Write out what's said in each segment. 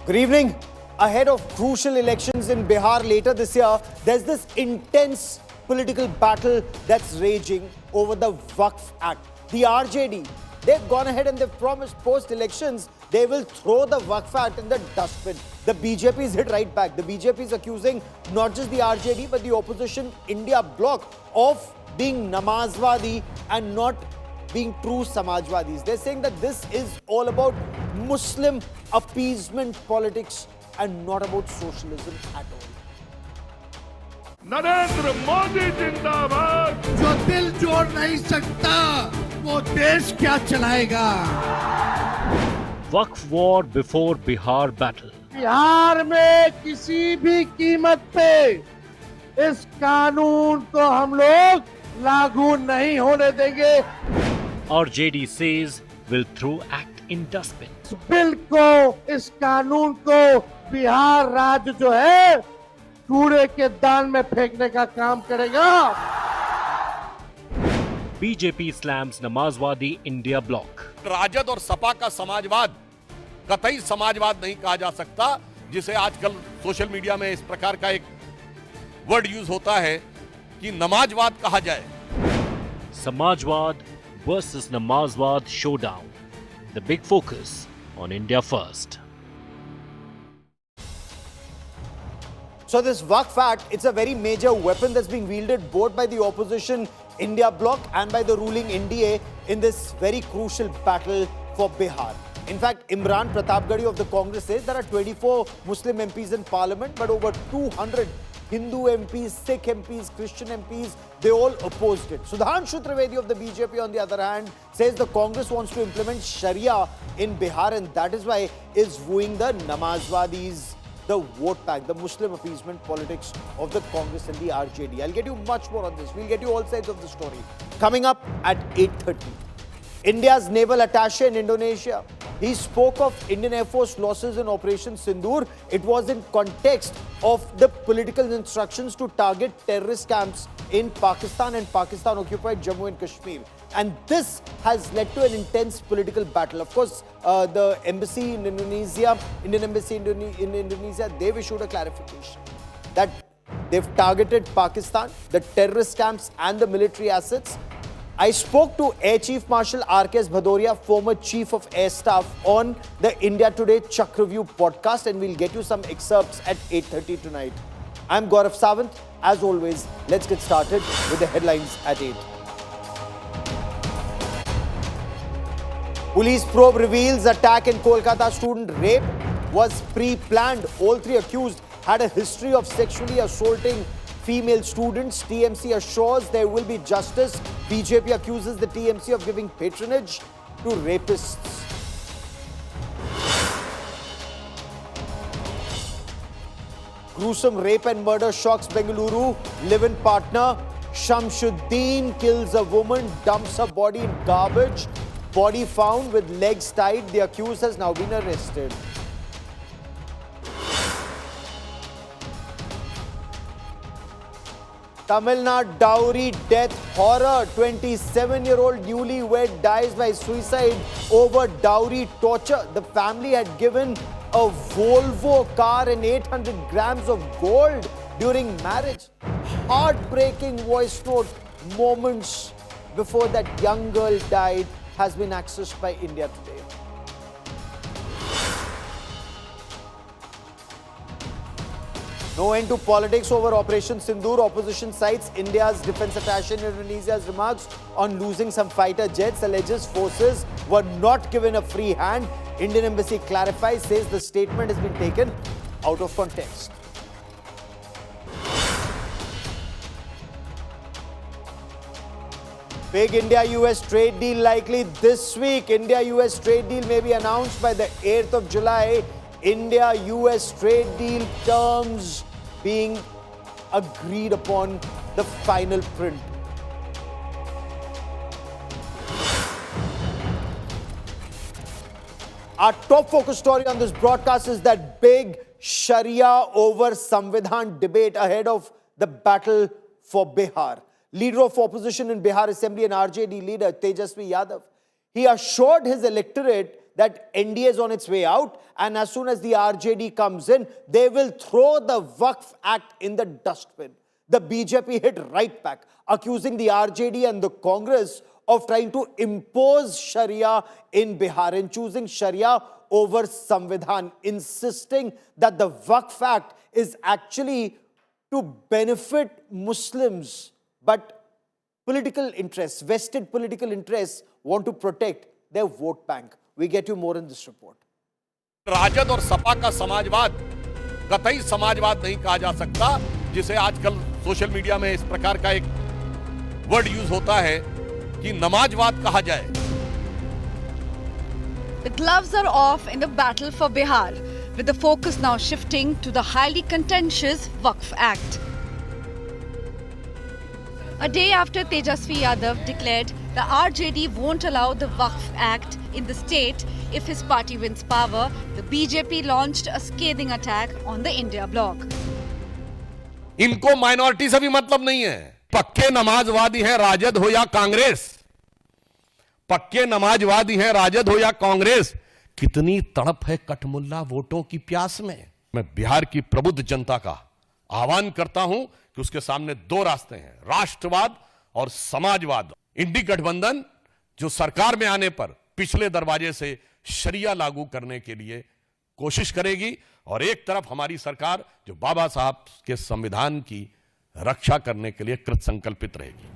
Good evening. Ahead of crucial elections in Bihar later this year, there's this intense political battle that's raging over the Waqf Act. The RJD, they've gone ahead and they've promised post-elections they will throw the Waqf Act in the dustbin. The BJP is hit right back. The BJP is accusing not just the RJD but the opposition India bloc of being Namazwadi and not being true Samajwadis. They're saying that this is all about Muslim appeasement politics and not about socialism at all. Narendra Modi जिंदाबाद। जो दिल जोड़ नहीं सकता वो देश क्या चलाएगा? Waqf war before Bihar battle. Bihar में किसी भी कीमत पे इस कानून को हम लोग लागू नहीं होने देंगे। RJD says will throw act in dustbin. इस बिल को, इस कानून को बिहार राज्य जो है कूड़े के दान में फेंकने का काम करेगा। BJP slams Namazwadi India bloc. Rajad और सपा का समाजवाद कतई समाजवाद नहीं कहा जा सकता, जिसे आजकल सोशल मीडिया में इस प्रकार का एक वर्ड यूज होता है कि नमाजवाद कहा जाए। Samajwad versus Namazwad showdown. The big focus on India first. So this Waqf Act, it's a very major weapon that's being wielded both by the opposition India bloc and by the ruling NDA in this very crucial battle for Bihar. In fact, Imran Pratapgarhi of the Congress says there are 24 Muslim MPs in parliament, but over 200 Hindu MPs, Sikh MPs, Christian MPs, they all opposed it. Sudhanshu Trivedi of the BJP, on the other hand, says the Congress wants to implement Sharia in Bihar and that is why is wooing the Namazwadis, the vote pack, the Muslim appeasement politics of the Congress and the RJD. I'll get you much more on this. We'll get you all sides of the story. Coming up at 8:30. India's naval attache in Indonesia. He spoke of Indian Air Force losses in Operation Sindoor. It was in context of the political instructions to target terrorist camps in Pakistan and Pakistan-occupied Jammu and Kashmir. And this has led to an intense political battle. Of course, the embassy in Indonesia, Indian embassy in Indonesia, they've issued a clarification that they've targeted Pakistan, the terrorist camps and the military assets. I spoke to Air Chief Marshal Bhadoria, former Chief of Air Staff, on the India Today Chakravyuh podcast, and we'll get you some excerpts at 8:30 tonight. I'm Gaurav Sawant. As always, let's get started with the headlines at 8. Police probe reveals attack in Kolkata student rape was pre-planned. All three accused had a history of sexually assaulting female students. TMC assures there will be justice. BJP accuses the TMC of giving patronage to rapists. Gruesome rape and murder shocks Bengaluru. Live-in partner Shamsuddin kills a woman, dumps her body in garbage. Body found with legs tied. The accused has now been arrested. Tamil Nadu dowry death horror. 27-year-old newlywed dies by suicide over dowry torture. The family had given a Volvo car and 800 grams of gold during marriage. Heartbreaking voice note moments before that young girl died has been accessed by India Today. No end to politics over Operation Sindoor. Opposition cites India's defense attache in Indonesia's remarks on losing some fighter jets. Alleges forces were not given a free hand. Indian embassy clarifies, says the statement has been taken out of context. Big India-US trade deal likely this week. India-US trade deal may be announced by the 8th of July. India-US trade deal terms being agreed upon, the final print. Our top focus story on this broadcast is that big Sharia over Samvidhan debate ahead of the battle for Bihar. Leader of opposition in Bihar Assembly and RJD leader Tejashwi Yadav, he assured his electorate that NDA is on its way out, and as soon as the RJD comes in, they will throw the Waqf Act in the dustbin. The BJP hit right back, accusing the RJD and the Congress of trying to impose Sharia in Bihar and choosing Sharia over Samvidhan, insisting that the Waqf Act is actually to benefit Muslims, but political interests, vested political interests, want to protect their vote bank. We get you more in this report. Rajad और सपा का समाजवाद कतई समाजवाद नहीं कहा जा सकता, जिसे आजकल सोशल मीडिया में इस प्रकार का एक वर्ड यूज होता है कि नमाजवाद कहा जाए. The gloves are off in the battle for Bihar, with the focus now shifting to the highly contentious Waqf Act. A day after Tejashwi Yadav declared the RJD won't allow the Waqf Act in the state if his party wins power, the BJP launched a scathing attack on the India bloc. इनको minority से भी मतलब नहीं है. पक्के नमाजवादी हैं राजद हो या कांग्रेस, पक्के नमाजवादी हैं राजद हो या कांग्रेस. कितनी तड़प है कठमुल्ला वोटों की प्यास में. मैं बिहार की प्रबुद्ध जनता का आह्वान करता हूं कि उसके सामने दो रास्ते हैं, राष्ट्रवाद और समाजवाद. इंडी गठबंधन जो सरकार में आने पर पिछले दरवाजे से शरिया लागू करने के लिए कोशिश करेगी, और एक तरफ हमारी सरकार जो बाबा साहब के संविधान की रक्षा करने के लिए कृत संकल्पित रहेगी.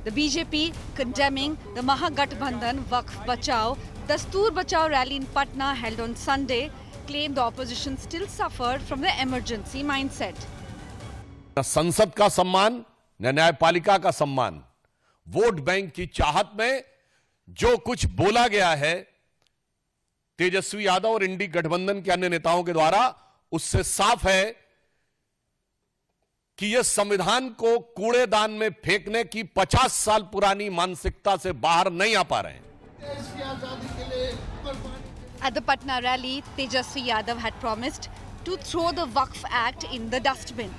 The BJP condemning the Mahagathbandhan Waqf Bachao, Dastoor Bachao rally in Patna held on Sunday claimed the opposition still suffered from the emergency mindset. न संसद का सम्मान, न न्यायपालिका का सम्मान. वोट बैंक की चाहत में जो कुछ बोला गया है तेजस्वी यादव और इंडी गठबंधन के अन्य नेताओं के द्वारा, उससे साफ है कि यह संविधान को कूड़ेदान में फेंकने की 50 साल पुरानी मानसिकता से बाहर नहीं आ पा रहे हैं. At the Patna rally, Tejashwi Yadav had promised to throw the Waqf Act in the dustbin.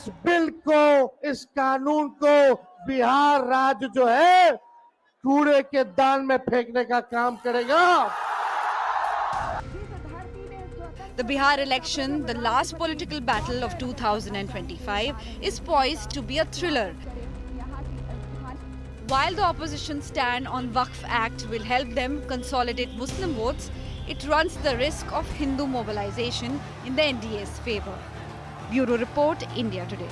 इस बिल को, इस कानून को बिहार राज्य जो है कूड़े के दान में फेंकने का काम करेगा. The Bihar election, the last political battle of 2025, is poised to be a thriller. While the opposition stand on Waqf Act will help them consolidate Muslim votes, it runs the risk of Hindu mobilization in the NDA's favor. Bureau Report, India Today.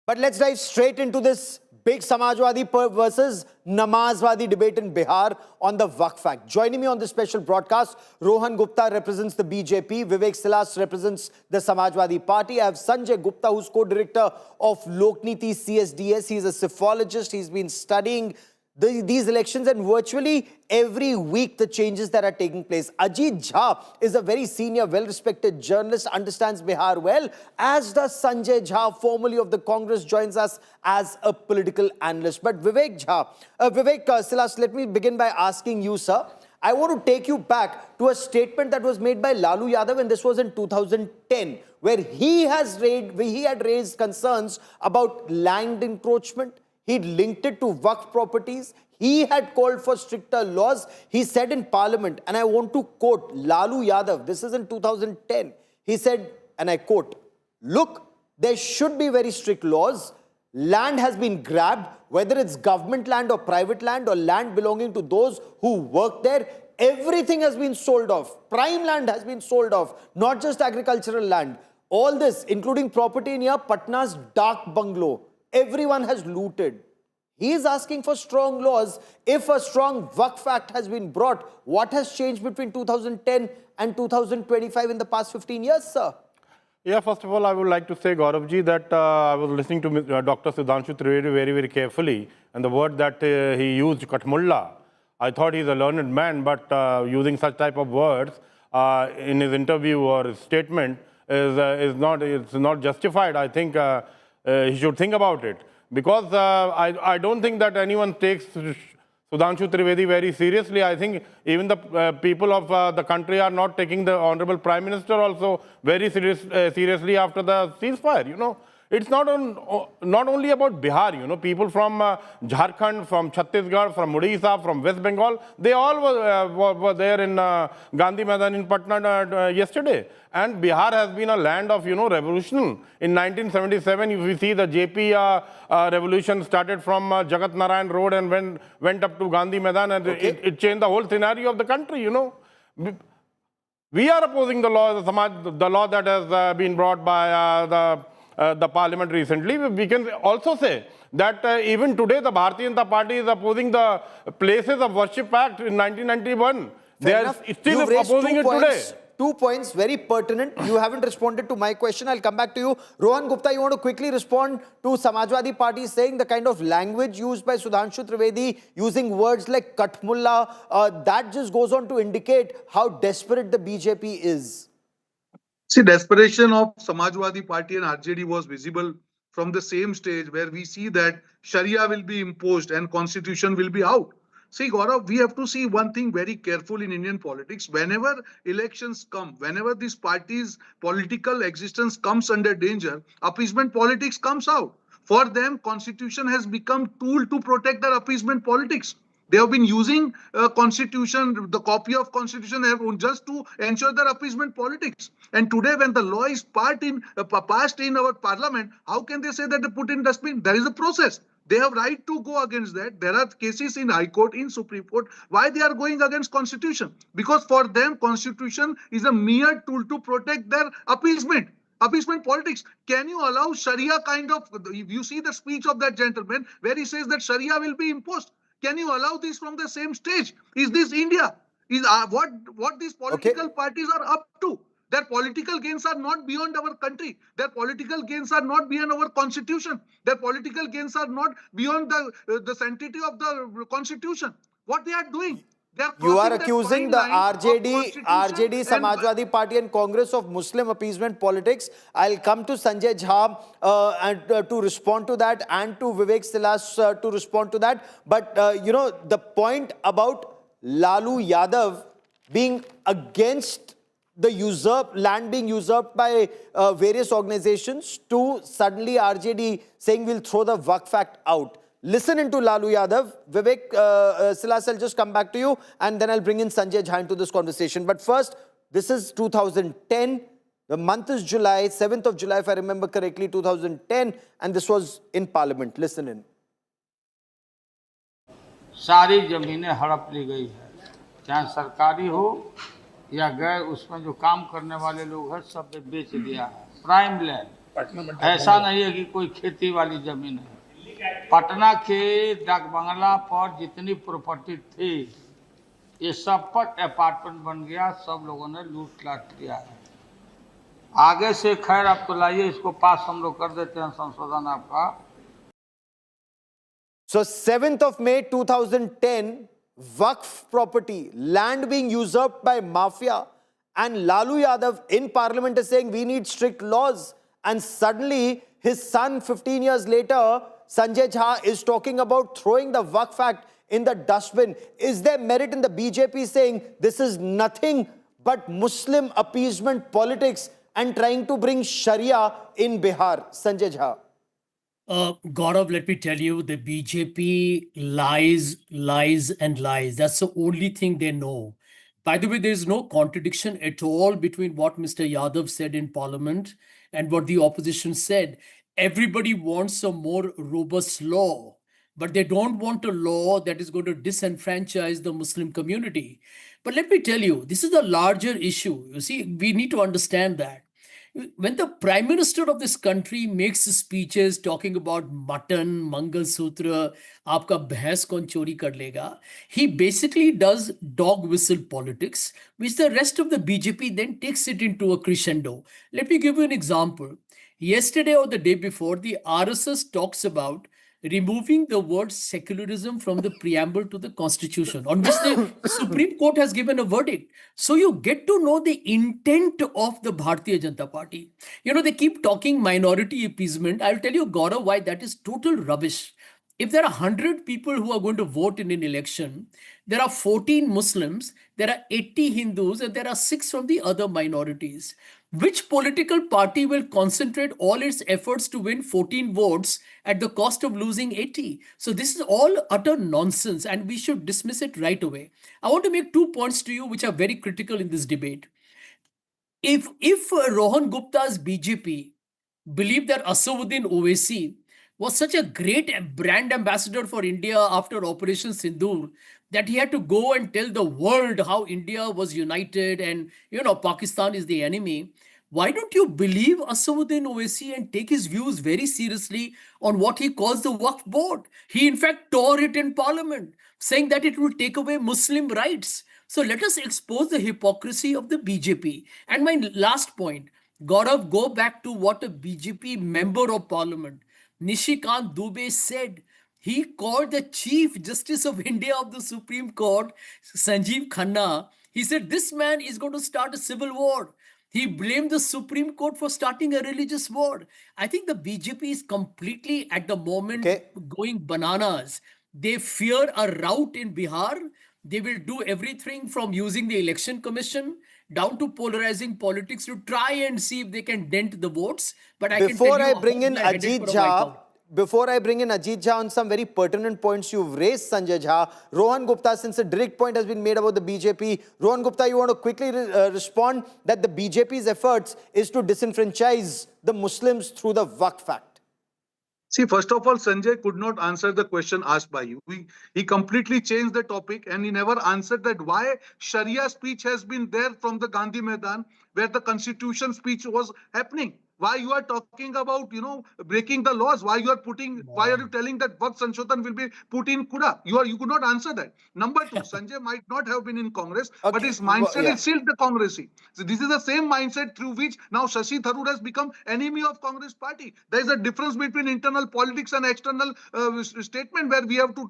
But let's dive straight into this big Samajwadi versus Namazwadi debate in Bihar on the Waqf Act. Joining me on this special broadcast, Rohan Gupta represents the BJP, Vivek Silas represents the Samajwadi Party. I have Sanjay Gupta, who's co-director of Lokniti CSDS. He's a psephologist. He's been studying these elections and virtually every week the changes that are taking place. Ajit Jha is a very senior, well-respected journalist, understands Bihar well, as does Sanjay Jha, formerly of the Congress, joins us as a political analyst. But Vivek Silas, let me begin by asking you, sir. I want to take you back to a statement that was made by Lalu Yadav, and this was in 2010, where he had raised concerns about land encroachment. He linked it to Waqf properties. He had called for stricter laws. He said in Parliament, and I want to quote Lalu Yadav, this is in 2010. He said, and I quote, "Look, there should be very strict laws. Land has been grabbed, whether it's government land or private land or land belonging to those who work there. Everything has been sold off. Prime land has been sold off, not just agricultural land. All this, including property near Patna's Dark Bungalow. Everyone has looted." He is asking for strong laws. If a strong Waqf Act has been brought, what has changed between 2010 and 2025 in the past 15 years, sir? Yeah, first of all, I would like to say, Gaurav ji, that I was listening to Dr. Sudhanshu Trivedi very, very carefully. And the word that he used, Katmulla, I thought he's a learned man, but using such type of words in his interview or his statement is not justified. I think he should think about it. Because I don't think that anyone takes Sudhanshu Trivedi very seriously. I think even the people of the country are not taking the Honorable Prime Minister also very seriously after the ceasefire, you know. It's not only about Bihar, people from Jharkhand, from Chhattisgarh, from Odisha, from West Bengal, they all were there in Gandhi Maidan in Patna yesterday. And Bihar has been a land of, revolution. In 1977, if we see the JP revolution started from Jagat Narayan Road and went up to Gandhi Maidan, and it changed the whole scenario of the country, We are opposing the law, the law that has been brought by the parliament recently. We can also say that even today the Bharatiya Janata Party is opposing the Places of Worship Act in 1991. They are still opposing it today. 2 points, very pertinent. You haven't responded to my question. I'll come back to you. Rohan Gupta, you want to quickly respond to Samajwadi Party saying the kind of language used by Sudhanshu Trivedi, using words like Katmulla, that just goes on to indicate how desperate the BJP is. See, desperation of Samajwadi Party and RJD was visible from the same stage where we see that Sharia will be imposed and constitution will be out. See, Gaurav, we have to see one thing very careful in Indian politics. Whenever elections come, whenever these parties' political existence comes under danger, appeasement politics comes out. For them, constitution has become tool to protect their appeasement politics. They have been using constitution, the copy of constitution, just to ensure their appeasement politics. And today, when the law is passed in our parliament, how can they say that they put in dustbin? There is a process. They have right to go against that. There are cases in High Court, in Supreme Court. Why they are going against Constitution? Because for them, Constitution is a mere tool to protect their appeasement politics. Can you allow Sharia kind of, if you see the speech of that gentleman where he says that Sharia will be imposed, can you allow this from the same stage? Is this India? Is what these political parties are up to? Their political gains are not beyond our country. Their political gains are not beyond our constitution. Their political gains are not beyond the sanctity of the constitution. What they are doing? You are accusing the RJD, Samajwadi Party and Congress of Muslim appeasement politics. I'll come to Sanjay Jha to respond to that, and to Vivek Silas to respond to that. But, the point about Lalu Yadav being against the land being usurped by various organizations, to suddenly RJD saying we'll throw the Waqf Act out. Listen into Lalu Yadav. Vivek Silas, I'll just come back to you, and then I'll bring in Sanjay Jha into this conversation. But first, this is 2010. The month is July, 7th of July, if I remember correctly, 2010. And this was in Parliament. Listen in. सारी जमीनें हड़प ली गई है, चाहे सरकारी हो या गैर, उसमें जो काम करने वाले लोग हैं सब बेच दिया है। प्राइम लैंड, ऐसा नहीं है कि कोई खेती वाली जमीन है। पटना के डाक बंगला पर जितनी प्रॉपर्टी थी, ये सब पर अपार्टमेंट बन गया, सब लोगों ने लूट लाट किया है। आगे से खैर आप तो लाइए, इसको पास हम लोग कर देते हैं, संशोधन आपका। So 7th of May 2010, Waqf property, land being usurped by mafia, and Lalu Yadav in Parliament is saying we need strict laws. And suddenly his son 15 years later, Sanjay Jha, is talking about throwing the Waqf Act in the dustbin. Is there merit in the BJP saying this is nothing but Muslim appeasement politics and trying to bring Sharia in Bihar? Sanjay Jha. Gaurav, let me tell you, the BJP lies, lies and lies. That's the only thing they know. By the way, there is no contradiction at all between what Mr. Yadav said in Parliament and what the opposition said. Everybody wants a more robust law, but they don't want a law that is going to disenfranchise the Muslim community. But let me tell you, this is a larger issue. You see, we need to understand that. When the Prime Minister of this country makes speeches talking about mutton, Mangal Sutra, aapka bhais kaun chori kar lega, he basically does dog whistle politics, which the rest of the BJP then takes it into a crescendo. Let me give you an example. Yesterday or the day before, the RSS talks about removing the word secularism from the preamble to the constitution, on which the Supreme Court has given a verdict. So you get to know the intent of the Bharatiya Janata Party. You know, they keep talking minority appeasement. I'll tell you, Gaurav, why that is total rubbish. If there are 100 people who are going to vote in an election, there are 14 Muslims, there are 80 Hindus, and there are 6 from the other minorities. Which political party will concentrate all its efforts to win 14 votes at the cost of losing 80? So this is all utter nonsense and we should dismiss it right away. I want to make 2 points to you which are very critical in this debate. If Rohan Gupta's BJP believed that Asauddin Owaisi was such a great brand ambassador for India after Operation Sindoor that he had to go and tell the world how India was united and Pakistan is the enemy. Why don't you believe Asauddin Owaisi and take his views very seriously on what he calls the Waqf board? He in fact tore it in parliament, saying that it would take away Muslim rights. So let us expose the hypocrisy of the BJP. And my last point, Gaurav, go back to what a BJP member of parliament, Nishikant Dubey, said. He called the Chief Justice of India of the Supreme Court, Sanjeev Khanna. He said, this man is going to start a civil war. He blamed the Supreme Court for starting a religious war. I think the BJP is completely at the moment going bananas. They fear a rout in Bihar. They will do everything from using the election commission down to polarizing politics to try and see if they can dent the votes. But before I bring in Ajit Jha, on some very pertinent points you've raised, Sanjay Jha, Rohan Gupta, since a direct point has been made about the BJP, Rohan Gupta, you want to quickly respond that the BJP's efforts is to disenfranchise the Muslims through the Waqf Act? See, first of all, Sanjay could not answer the question asked by you. He completely changed the topic and he never answered that why Sharia speech has been there from the Gandhi Maidan where the constitution speech was happening. Why you are talking about, breaking the laws? Why you are telling that Waqf Sanshothan will be put in Kuda? You could not answer that. Number two, Sanjay might not have been in Congress, but his mindset is still the Congressy. So this is the same mindset through which now Shashi Tharoor has become enemy of Congress party. There is a difference between internal politics and external statement where we have to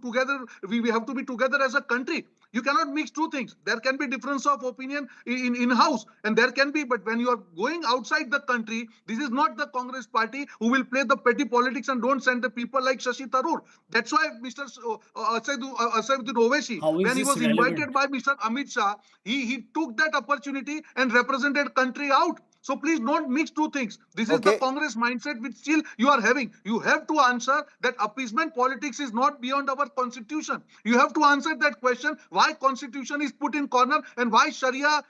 be together as a country. You cannot mix two things. There can be difference of opinion in-house and there can be, but when you are going outside the country, this is not the Congress party who will play the petty politics and don't send the people like Shashi Tharoor. That's why Mr. Asauddin Owaisi, when he was invited by Mr. Amit Shah, he took that opportunity and represented country out. So please don't mix two things. This is the Congress mindset which still you are having. You have to answer that appeasement politics is not beyond our constitution. You have to answer that question why constitution is put in corner and why Sharia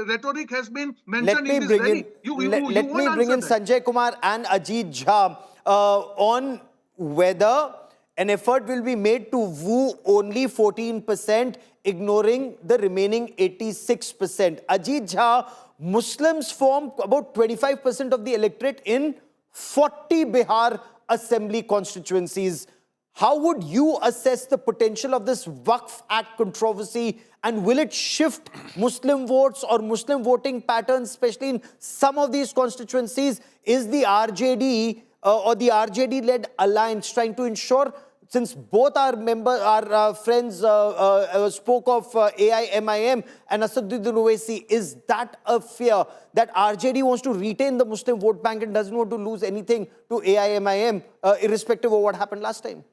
rhetoric has been mentioned in this rally. Let me bring in Sanjay Kumar and Ajit Jha on whether an effort will be made to woo only 14%, ignoring the remaining 86%. Ajit Jha, Muslims form about 25% of the electorate in 40 Bihar assembly constituencies. How would you assess the potential of this Waqf Act controversy, and will it shift Muslim votes or Muslim voting patterns, especially in some of these constituencies? Is the RJD or the RJD-led alliance trying to ensure, since both our friends spoke of AIMIM and Asauddin Owaisi, is that a fear that RJD wants to retain the Muslim vote bank and doesn't want to lose anything to AIMIM, irrespective of what happened last time?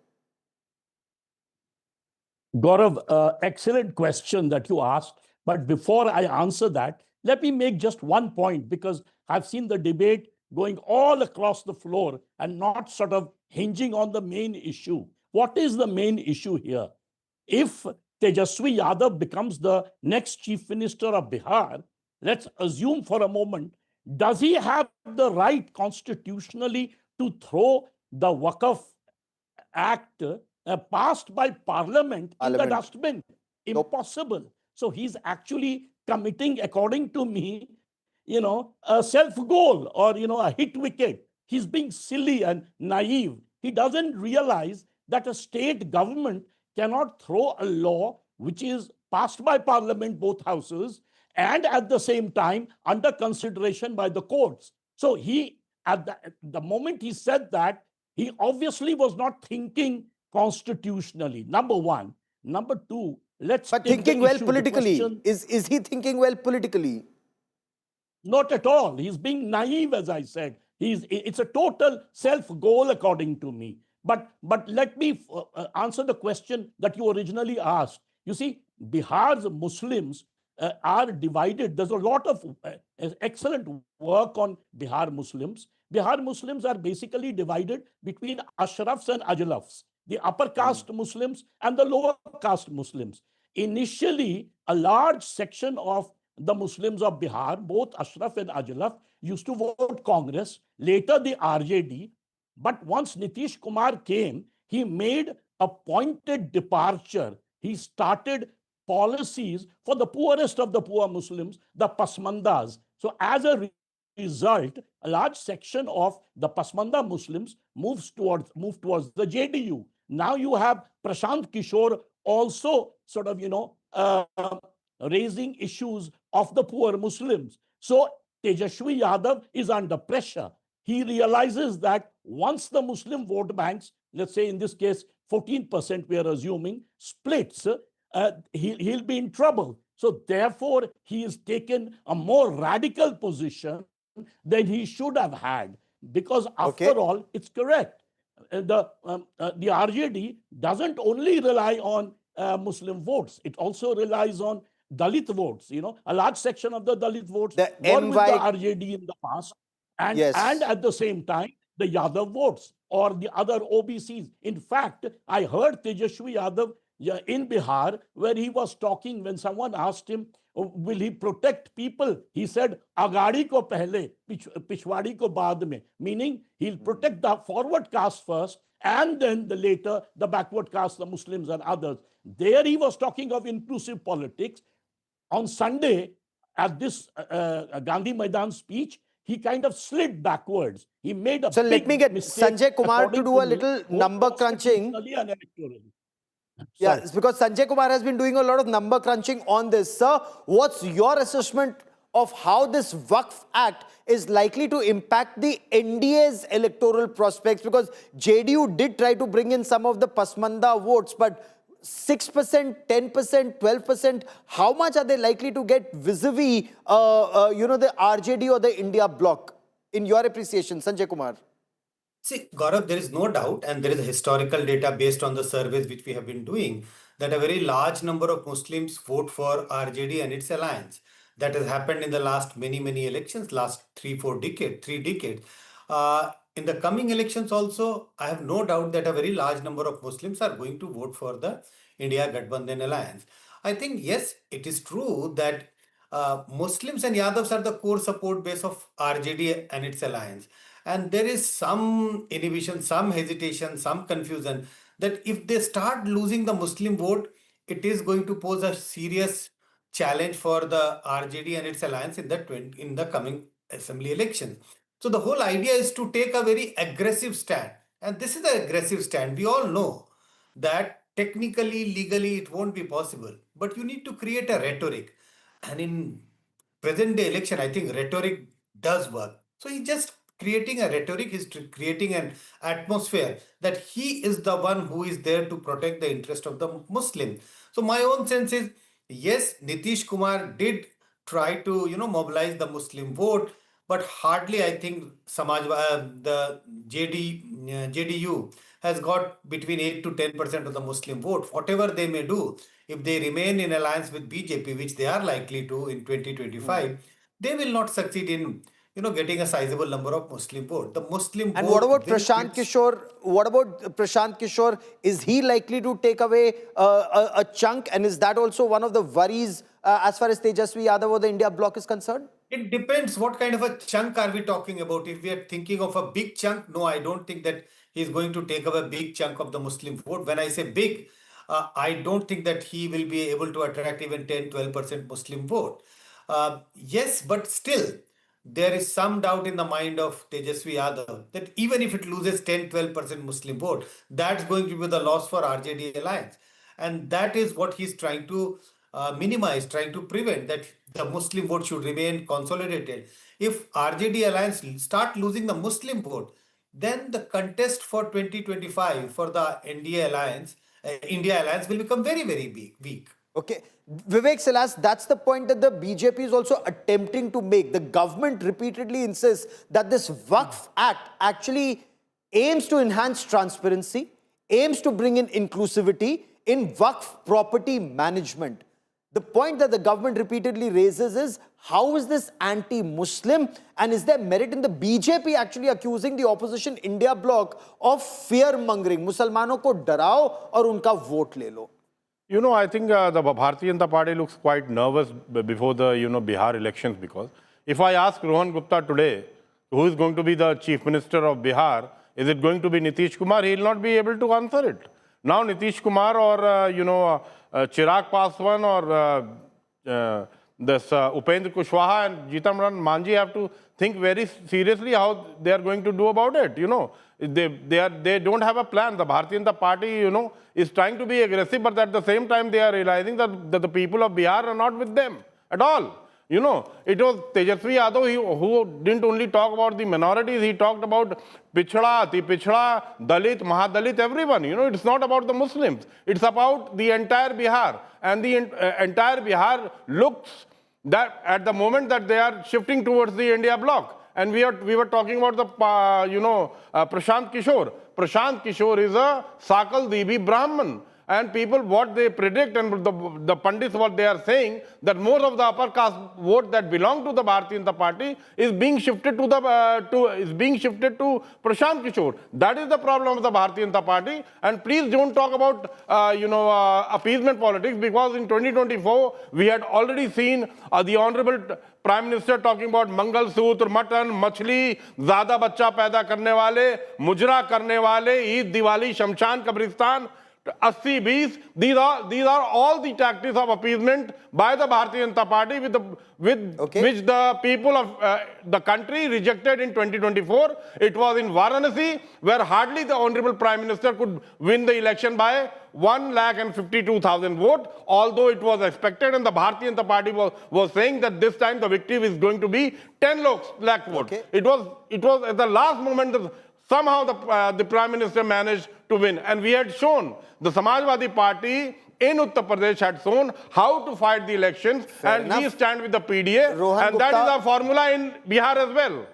Gaurav, excellent question that you asked. But before I answer that, let me make just one point, because I've seen the debate going all across the floor and not sort of hinging on the main issue. What is the main issue here? If Tejashwi Yadav becomes the next chief minister of Bihar, let's assume for a moment, does he have the right constitutionally to throw the Waqf Act passed by Parliament in the dustbin? Impossible. So he's actually committing, according to me, a self-goal or, a hit wicket. He's being silly and naive. He doesn't realize that a state government cannot throw a law which is passed by Parliament, both houses, and at the same time under consideration by the courts. So he, at the moment he said that, he obviously was not thinking constitutionally, number one. Number two, But thinking well politically. Is he thinking well politically? Not at all. He's being naive, as I said. It's a total self-goal, according to me. But let me answer the question that you originally asked. You see, Bihar's Muslims are divided. There's a lot of excellent work on Bihar Muslims. Bihar Muslims are basically divided between Ashrafs and Ajlafs, the upper caste Muslims and the lower caste Muslims. Initially, a large section of the Muslims of Bihar, both Ashraf and Ajlaf, used to vote Congress, later the RJD. But once Nitish Kumar came, he made a pointed departure. He started policies for the poorest of the poor Muslims, the Pasmandas. So as a result, a large section of the Pasmanda Muslims moved towards the JDU. Now you have Prashant Kishore also sort of, raising issues of the poor Muslims. So Tejashwi Yadav is under pressure. He realizes that once the Muslim vote banks, let's say in this case 14% we are assuming, splits, he'll be in trouble. So therefore, he has taken a more radical position than he should have had. Because after all, it's correct. The RJD doesn't only rely on Muslim votes. It also relies on Dalit votes. A large section of the Dalit votes were with the RJD in the past. And at the same time, the Yadav votes or the other OBCs. In fact, I heard Tejashwi Yadav in Bihar, where he was talking when someone asked him, will he protect people? He said, Agadi ko pehle, Pishwadi ko baad mein. Meaning, he'll protect the forward caste first, and then later the backward caste, the Muslims and others. There he was talking of inclusive politics. On Sunday, at this Gandhi Maidan speech, he kind of slid backwards. He made a So let me get Sanjay Kumar to do a little number crunching. Yeah, it's because Sanjay Kumar has been doing a lot of number crunching on this. Sir, what's your assessment of how this Waqf Act is likely to impact the NDA's electoral prospects? Because JDU did try to bring in some of the Pasmanda votes, but 6%, 10%, 12%, how much are they likely to get vis-a-vis, the RJD or the India bloc? In your appreciation, Sanjay Kumar. See, Gaurav, there is no doubt, and there is a historical data based on the surveys which we have been doing, that a very large number of Muslims vote for RJD and its alliance. That has happened in the last many elections, last 3 decades. In the coming elections also, I have no doubt that a very large number of Muslims are going to vote for the India Gathbandhan alliance. I think, yes, it is true that Muslims and Yadavs are the core support base of RJD and its alliance. And there is some inhibition, some hesitation, some confusion that if they start losing the Muslim vote, it is going to pose a serious challenge for the RJD and its alliance in the coming assembly elections. So the whole idea is to take a very aggressive stand. And this is an aggressive stand. We all know that technically, legally, it won't be possible. But you need to create a rhetoric. And in present day election, I think rhetoric does work. So he's just creating a rhetoric, he's creating an atmosphere that he is the one who is there to protect the interest of the Muslim. So my own sense is, yes, Nitish Kumar did try to, mobilize the Muslim vote, but hardly, I think, the JDU has got between 8 to 10% of the Muslim vote. Whatever they may do, if they remain in alliance with BJP, which they are likely to in 2025, they will not succeed in getting a sizable number of Muslim vote. The Muslim and vote. what about Prashant Kishore? What about Prashant Kishore? Is he likely to take away a chunk? And is that also one of the worries as far as Tejashwi Yadav or the India bloc is concerned? It depends what kind of a chunk are we talking about. If we are thinking of a big chunk, no, I don't think that he's going to take away a big chunk of the Muslim vote. When I say big, I don't think that he will be able to attract even 10-12% Muslim vote. Yes, but still, there is some doubt in the mind of Tejashwi Yadav that even if it loses 10-12% Muslim vote, that's going to be the loss for RJD alliance. And that is what he's trying to minimize, trying to prevent, that the Muslim vote should remain consolidated. If RJD alliance start losing the Muslim vote, then the contest for 2025 for the India alliance will become very weak. Okay. Vivek Silas, that's the point that the BJP is also attempting to make. The government repeatedly insists that this Waqf Act actually aims to enhance transparency, aims to bring in inclusivity in Waqf property management. The point that the government repeatedly raises is, how is this anti-Muslim, and is there merit in the BJP actually accusing the opposition India bloc of fear-mongering? Musalmanon ko darao aur unka vote le lo. You know, I think the Bharatiya Janata Party looks quite nervous before the, Bihar elections, because if I ask Rohan Gupta today, who is going to be the chief minister of Bihar, is it going to be Nitish Kumar? He will not be able to answer it. Now Nitish Kumar or, Chirag Paswan or this Upendra Kushwaha and Jitamran Manji have to think very seriously how they are going to do about it. They don't have a plan. The Bharatiya Janata Party, is trying to be aggressive, but at the same time they are realizing that the people of Bihar are not with them at all. It was Tejashwi Yadav who didn't only talk about the minorities, he talked about Pichhda, Ati Pichhda, Dalit, Mahadalit, everyone. It's not about the Muslims. It's about the entire Bihar. And the entire Bihar looks that at the moment that they are shifting towards the India bloc. And we were talking about the, Prashant Kishore. Prashant Kishore is a Sakal Devi Brahman. And people, what they predict, and the Pandits, what they are saying, that most of the upper caste vote that belong to the Bharatiya Janata Party is being shifted to Prashant Kishore. That is the problem of the Bharatiya Janata Party. And please don't talk about, appeasement politics, because in 2024, we had already seen the Honorable Prime Minister talking about Mangal Sutra, mutton, machli, zyada bachcha paida karne wale, mujra karne wale, Eid, Diwali, Shamshan, Kabristan, 80-20, these are all the tactics of appeasement by the Bharatiya Janata Party which the people of the country rejected in 2024. It was in Varanasi, where hardly the Honorable Prime Minister could win the election by 152,000 votes, although it was expected, and the Bharatiya Janata Party was saying that this time the victory is going to be 10 lakh votes. It was at the last moment that somehow the Prime Minister managed to win. And we had shown, the Samajwadi Party in Uttar Pradesh had shown how to fight the elections, we stand with the PDA, and that is our formula in Bihar as well.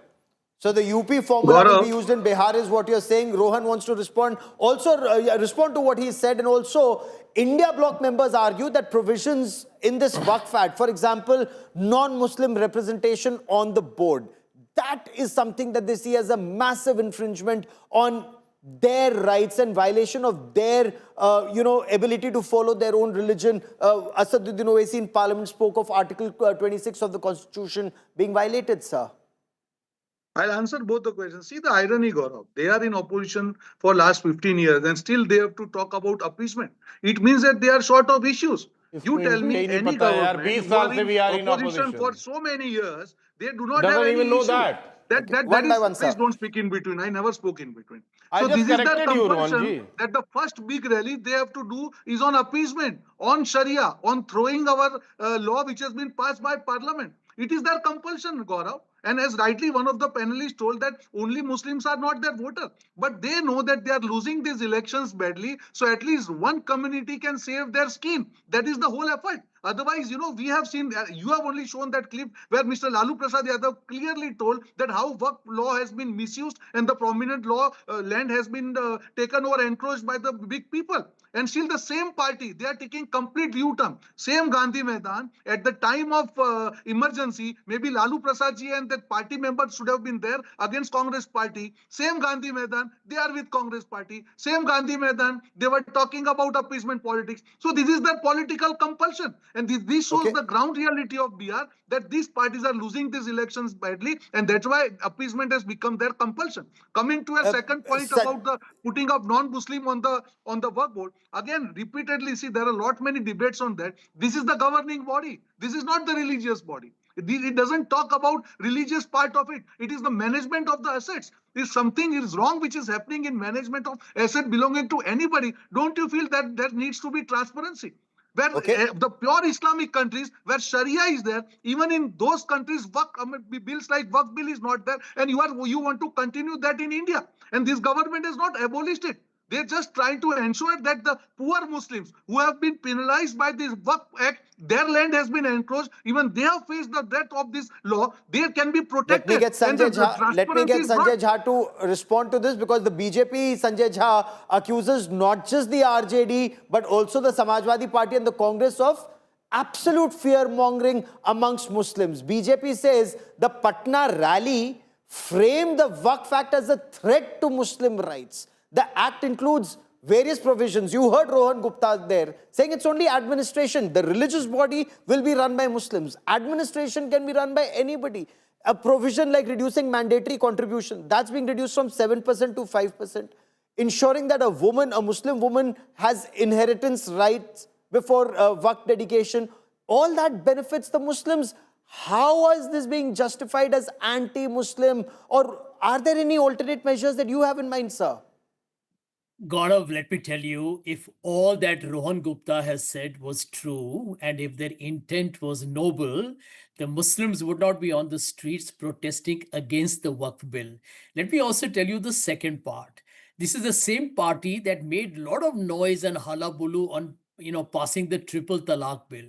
So the UP formula will be used in Bihar is what you're saying. Rohan wants to respond. Also, respond to what he said. And also, India bloc members argue that provisions in this Waqf Act, for example, non-Muslim representation on the board, that is something that they see as a massive infringement on their rights and violation of their, ability to follow their own religion. Asaduddin Owaisi in Parliament spoke of Article 26 of the Constitution being violated, sir. I'll answer both the questions. See the irony, Gaurav. They are in opposition for last 15 years and still they have to talk about appeasement. It means that they are short of issues. You tell me any government who are in opposition for so many years, they do not have any even know issue. that. Please don't speak in between. I never spoke in between. So this is the compulsion that the first big rally they have to do is on appeasement, on Sharia, on throwing our law which has been passed by Parliament. It is their compulsion, Gaurav. And as rightly one of the panelists told that only Muslims are not their voter. But they know that they are losing these elections badly. So at least one community can save their skin. That is the whole effort. Otherwise, we have seen, you have only shown that clip where Mr. Lalu Prasad Yadav clearly told that how Waqf law has been misused and the prominent law land has been taken over, encroached by the big people. And still the same party, they are taking complete U-turn. Same Gandhi Maidan, at the time of emergency, maybe Lalu Prasad ji and that party members should have been there against Congress party. Same Gandhi Maidan, they are with Congress party. Same Gandhi Maidan, they were talking about appeasement politics. So this is their political compulsion. And this shows the ground reality of Bihar, that these parties are losing these elections badly, and that's why appeasement has become their compulsion. Coming to a second point about the putting of non-Muslim on the Waqf board, again, repeatedly, see, there are many debates on that. This is the governing body. This is not the religious body. It doesn't talk about religious part of it. It is the management of the assets. If something is wrong which is happening in management of asset belonging to anybody, don't you feel that there needs to be transparency? Where the pure Islamic countries, where Sharia is there, even in those countries, bills like Waqf bill is not there, and you want to continue that in India. And this government has not abolished it. They're just trying to ensure that the poor Muslims who have been penalized by this Waqf Act, their land has been encroached, even they have faced the threat of this law, they can be protected. Let me get Sanjay Jha to respond to this, because the BJP, Sanjay Jha, accuses not just the RJD, but also the Samajwadi Party and the Congress of absolute fear-mongering amongst Muslims. BJP says the Patna rally framed the Waqf Act as a threat to Muslim rights. The act includes various provisions. You heard Rohan Gupta there saying it's only administration. The religious body will be run by Muslims. Administration can be run by anybody. A provision like reducing mandatory contribution, that's being reduced from 7% to 5%. Ensuring that a woman, a Muslim woman, has inheritance rights before Waqf dedication. All that benefits the Muslims. How is this being justified as anti-Muslim? Or are there any alternate measures that you have in mind, sir? Gaurav, let me tell you, if all that Rohan Gupta has said was true, and if their intent was noble, the Muslims would not be on the streets protesting against the Waqf bill. Let me also tell you the second part. This is the same party that made a lot of noise and hullabaloo on, passing the triple talaq bill.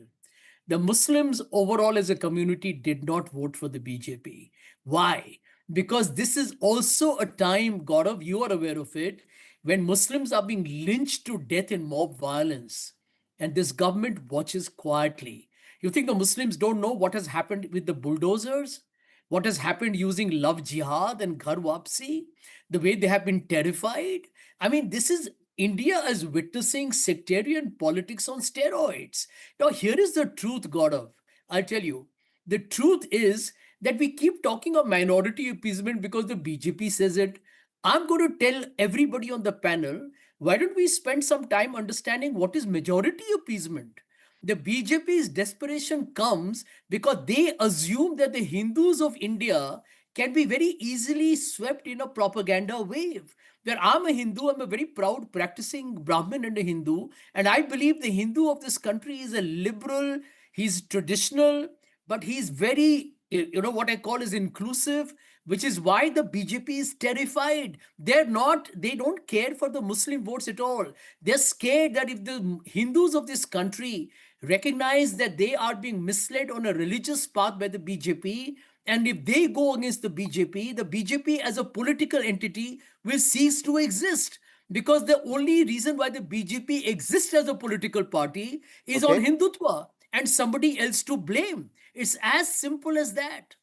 The Muslims overall as a community did not vote for the BJP. Why? Because this is also a time, Gaurav, you are aware of it, when Muslims are being lynched to death in mob violence, and this government watches quietly. You think the Muslims don't know what has happened with the bulldozers? What has happened using love jihad and ghar wapsi? The way they have been terrified? I mean, this is India is witnessing sectarian politics on steroids. Now, here is the truth, Gaurav. I'll tell you. The truth is that we keep talking of minority appeasement because the BJP says it. I'm going to tell everybody on the panel, why don't we spend some time understanding what is majority appeasement? The BJP's desperation comes because they assume that the Hindus of India can be very easily swept in a propaganda wave. That I'm a Hindu, I'm a very proud practicing Brahmin and a Hindu, and I believe the Hindu of this country is a liberal, he's traditional, but he's very, what I call is inclusive, which is why the BJP is terrified. They don't care for the Muslim votes at all. They're scared that if the Hindus of this country recognize that they are being misled on a religious path by the BJP, and if they go against the BJP as a political entity will cease to exist. Because the only reason why the BJP exists as a political party is on Hindutva and somebody else to blame. It's as simple as that.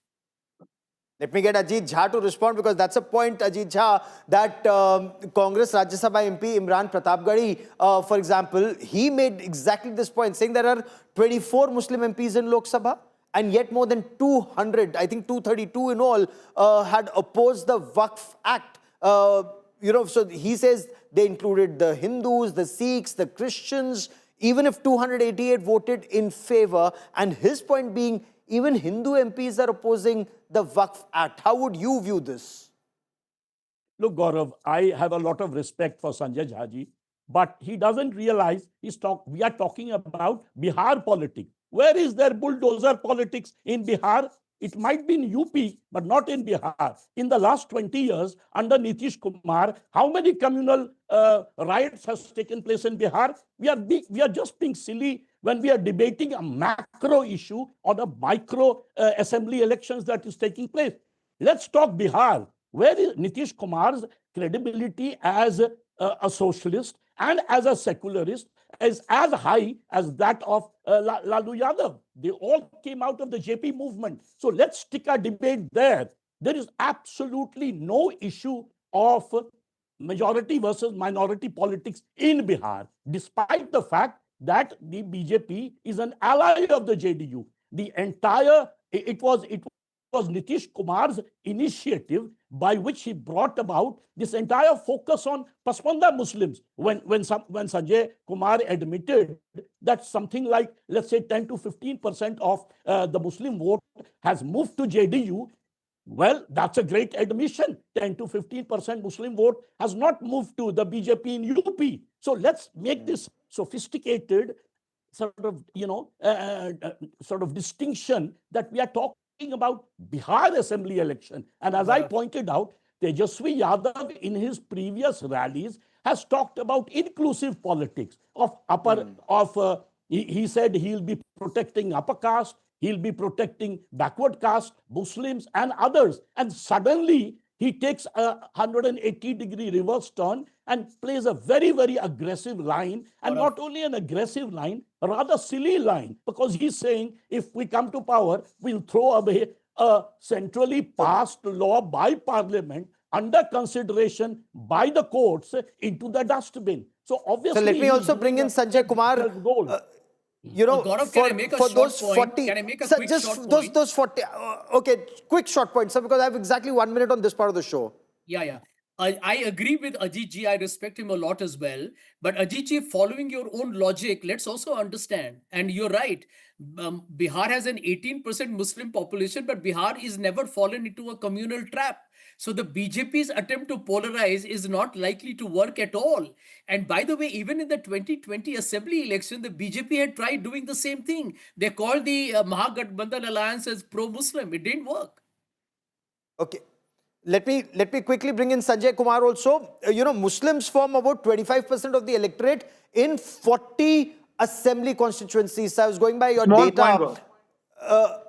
Let me get Ajit Jha to respond, because that's a point, Ajit Jha, that Congress Rajya Sabha MP Imran Pratapgarhi, for example, he made exactly this point, saying there are 24 Muslim MPs in Lok Sabha, and yet more than 200, I think 232 in all, had opposed the Waqf Act. So he says they included the Hindus, the Sikhs, the Christians, even if 288 voted in favor. And his point being, even Hindu MPs are opposing the Waqf Act. How would you view this? Look, Gaurav, I have a lot of respect for Sanjay Jhaji, but he doesn't realize we are talking about Bihar politics. Where is their bulldozer politics in Bihar? It might be in UP, but not in Bihar. In the last 20 years, under Nitish Kumar, how many communal riots has taken place in Bihar? We are just being silly when we are debating a macro issue or the micro assembly elections that is taking place. Let's talk Bihar. Where is Nitish Kumar's credibility as a socialist and as a secularist is as high as that of Lalu Yadav. They all came out of the JP movement. So let's stick our debate there. There is absolutely no issue of majority versus minority politics in Bihar, despite the fact that the BJP is an ally of the JDU. It was Nitish Kumar's initiative by which he brought about this entire focus on Pasmanda Muslims. When Sanjay Kumar admitted that something like, let's say, 10 to 15% of the Muslim vote has moved to JDU, well, that's a great admission. 10 to 15% Muslim vote has not moved to the BJP in UP. So let's make this sophisticated sort of distinction that we are talking about Bihar assembly election. And as I pointed out, Tejashwi Yadav in his previous rallies has talked about inclusive politics he said he'll be protecting upper caste, he'll be protecting backward caste, Muslims and others. And suddenly He takes a 180-degree reverse turn and plays a very, very aggressive line, and not only an aggressive line, a rather silly line, because he's saying if we come to power, we'll throw away a centrally passed law by parliament under consideration by the courts into the dustbin. So obviously, So let me also bring in Sanjay Kumar. Gaurav, can I make a for short those point? 40, Can I make a sir, quick just short those, point? those 40, okay, quick short point, sir, because I have exactly 1 minute on this part of the show. Yeah. I agree with Ajit ji. I respect him a lot as well. But Ajit ji, following your own logic, let's also understand. And you're right. Bihar has an 18% Muslim population, but Bihar is never fallen into a communal trap. So the BJP's attempt to polarize is not likely to work at all. And by the way, even in the 2020 assembly election, the BJP had tried doing the same thing. They called the Mahagathbandhan alliance as pro-Muslim. It didn't work. Okay. Let me quickly bring in Sanjay Kumar also. Muslims form about 25% of the electorate in 40 assembly constituencies. So I was going by your Small data. point, Gaurav.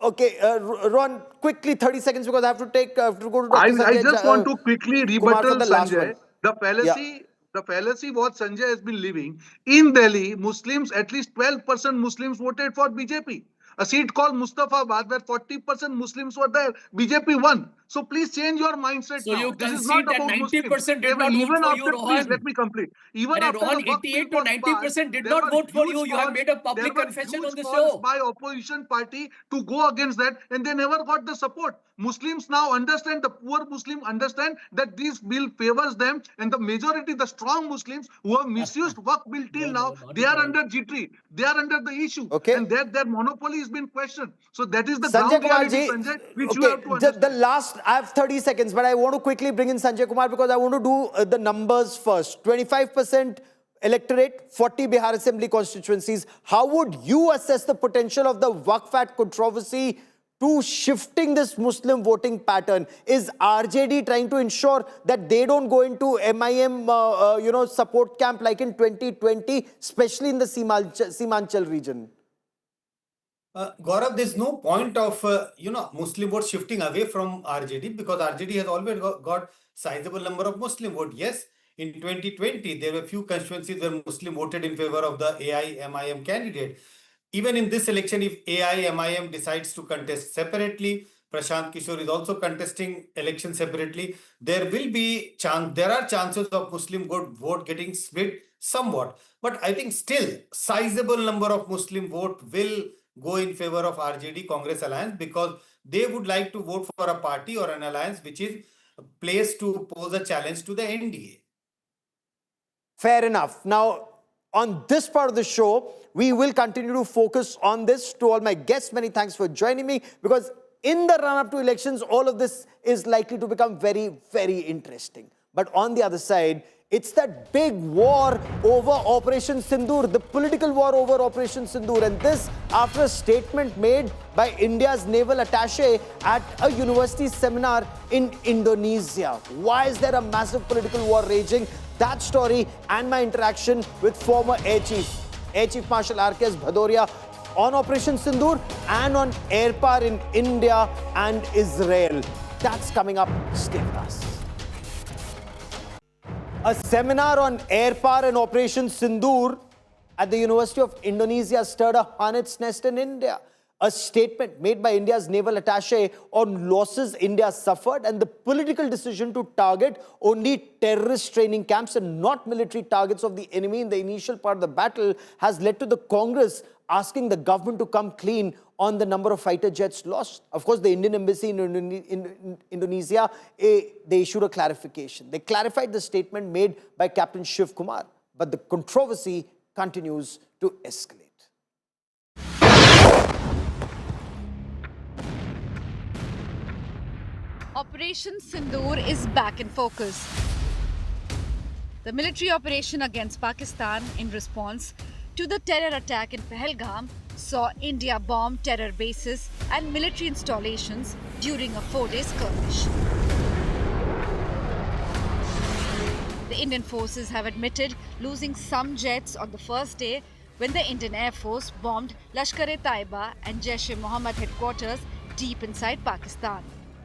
Okay, Ron, quickly 30 seconds because I have to go to Dr. I Sanjay, just want to quickly Kumar for rebuttal the last Sanjay. one. The fallacy, the fallacy what Sanjay has been living in Delhi, Muslims, at least 12% Muslims voted for BJP. A seat called Mustafabad where 40% Muslims were there. BJP won. So please change your mindset So now. you This is not concede that about Muslims. 90% did not vote Even for you, after, please let Rohan? me complete. Even And after the Rohan, Waqf bill 88 to was passed, 90% did there not were vote for huge you. You have calls. made a There public were confession on huge the calls show. by opposition party to go against that, and they never got the support. Muslims now understand, the poor Muslim understand that this bill favors them, and the majority, the strong Muslims who have misused Waqf bill till now, not they at are all. under G3. They are under the issue, Okay. and their monopoly has been questioned. So that is the Sanjay ground Kumar reality, ji, Sanjay, which you okay, have to the understand. last, I have 30 seconds, but I want to quickly bring in Sanjay Kumar because I want to do the numbers first. 25% electorate, 40 Bihar Assembly constituencies. How would you assess the potential of the Waqf Act controversy to shifting this Muslim voting pattern? Is RJD trying to ensure that they don't go into MIM, support camp like in 2020, especially in the Simanchal region? Gaurav, there's no point of Muslim vote shifting away from RJD because RJD has always got sizable number of Muslim vote. Yes, in 2020 there were few constituencies where Muslim voted in favor of the AIMIM candidate. Even in this election, if AIMIM decides to contest separately, Prashant Kishore is also contesting election separately. There are chances of Muslim vote getting split somewhat, but I think still sizable number of Muslim vote will go in favor of RJD Congress alliance because they would like to vote for a party or an alliance which is placed to pose a challenge to the NDA. Fair enough. Now, on this part of the show, we will continue to focus on this. To all my guests, many thanks for joining me, because in the run-up to elections, all of this is likely to become very, very interesting. But on the other side, it's that big war over Operation Sindoor, the political war over Operation Sindoor. And this after a statement made by India's naval attache at a university seminar in Indonesia. Why is there a massive political war raging? That story and my interaction with former Air Chief Marshal RKS Bhadoria on Operation Sindoor and on air power in India and Israel. That's coming up. Stay with us. A seminar on air power and Operation Sindoor at the University of Indonesia stirred a hornet's nest in India. A statement made by India's naval attache on losses India suffered and the political decision to target only terrorist training camps and not military targets of the enemy in the initial part of the battle has led to the Congress asking the government to come clean on the number of fighter jets lost. Of course, the Indian embassy in Indonesia, they issued a clarification. They clarified the statement made by Captain Shiv Kumar, but the controversy continues to escalate. Operation Sindoor is back in focus. The military operation against Pakistan in response to the terror attack in Pahalgam saw India bomb terror bases and military installations during a 4-day skirmish. The Indian forces have admitted losing some jets on the first day when the Indian Air Force bombed Lashkar-e-Taiba and Jaish-e-Mohammed headquarters deep inside Pakistan.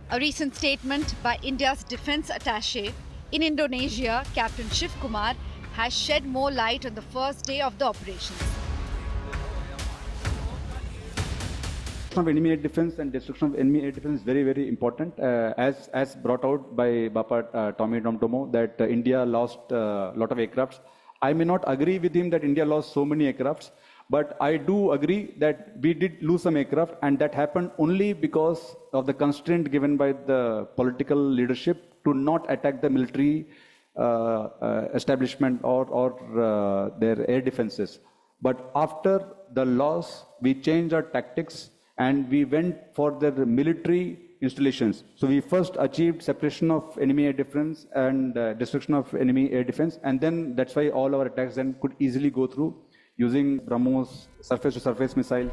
A recent statement by India's defense attache in Indonesia, Captain Shiv Kumar, has shed more light on the first day of the operations. Of enemy air defense and destruction of enemy air defense is very, very important. As brought out by Bapa Tommy Domtomo, that India lost a lot of aircrafts. I may not agree with him that India lost so many aircrafts, but I do agree that we did lose some aircraft, and that happened only because of the constraint given by the political leadership to not attack the military establishment or their air defenses. But after the loss, we changed our tactics and we went for the military installations. So we first achieved separation of enemy air defense and destruction of enemy air defense, and then that's why all our attacks then could easily go through using BrahMos surface-to-surface missiles.